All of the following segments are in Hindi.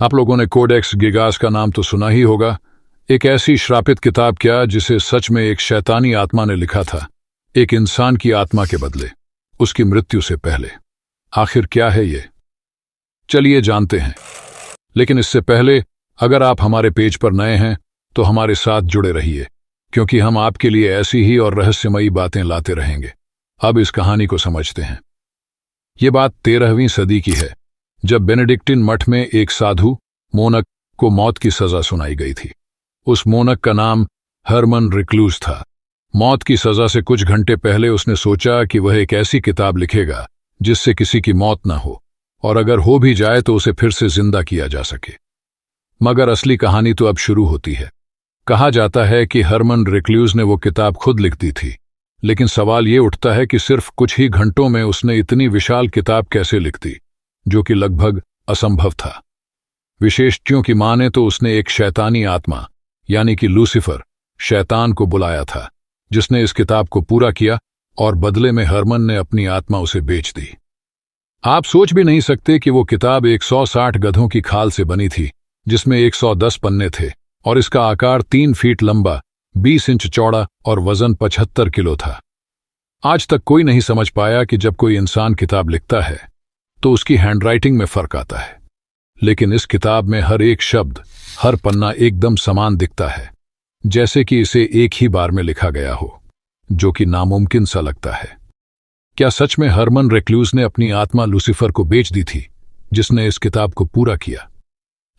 आप लोगों ने कोडेक्स गिगास का नाम तो सुना ही होगा। एक ऐसी श्रापित किताब क्या जिसे सच में एक शैतानी आत्मा ने लिखा था, एक इंसान की आत्मा के बदले, उसकी मृत्यु से पहले। आखिर क्या है ये, चलिए जानते हैं। लेकिन इससे पहले अगर आप हमारे पेज पर नए हैं तो हमारे साथ जुड़े रहिए, क्योंकि हम आपके लिए ऐसी ही और रहस्यमयी बातें लाते रहेंगे। अब इस कहानी को समझते हैं। ये बात 13वीं सदी की है, जब बेनेडिक्टिन मठ में एक साधु मोनक को मौत की सजा सुनाई गई थी। उस मोनक का नाम हरमन रिक्लूस था। मौत की सजा से कुछ घंटे पहले उसने सोचा कि वह एक ऐसी किताब लिखेगा जिससे किसी की मौत न हो, और अगर हो भी जाए तो उसे फिर से जिंदा किया जा सके। मगर असली कहानी तो अब शुरू होती है। कहा जाता है कि हरमन रिक्लूस ने वो किताब खुद लिख दी थी, लेकिन सवाल ये उठता है कि सिर्फ कुछ ही घंटों में उसने इतनी विशाल किताब कैसे लिख दी, जो कि लगभग असंभव था। विशेषज्ञों की माने तो उसने एक शैतानी आत्मा यानी कि लूसीफर, शैतान को बुलाया था, जिसने इस किताब को पूरा किया और बदले में हरमन ने अपनी आत्मा उसे बेच दी। आप सोच भी नहीं सकते कि वो किताब 160 गधों की खाल से बनी थी, जिसमें 110 पन्ने थे, और इसका आकार 3 फीट लंबा, 20 इंच चौड़ा और वजन 75 किलो था। आज तक कोई नहीं समझ पाया कि जब कोई इंसान किताब लिखता है तो उसकी हैंडराइटिंग में फर्क आता है, लेकिन इस किताब में हर एक शब्द, हर पन्ना एकदम समान दिखता है, जैसे कि इसे एक ही बार में लिखा गया हो, जो कि नामुमकिन सा लगता है। क्या सच में हरमन रिक्लूस ने अपनी आत्मा लूसीफर को बेच दी थी, जिसने इस किताब को पूरा किया?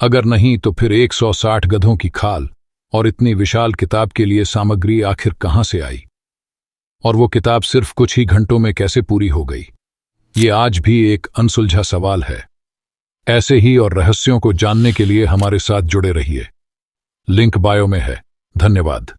अगर नहीं तो फिर 160 गधों की खाल और इतनी विशाल किताब के लिए सामग्री आखिर कहां से आई, और वो किताब सिर्फ कुछ ही घंटों में कैसे पूरी हो गई? ये आज भी एक अनसुलझा सवाल है। ऐसे ही और रहस्यों को जानने के लिए हमारे साथ जुड़े रहिए। लिंक बायो में है। धन्यवाद।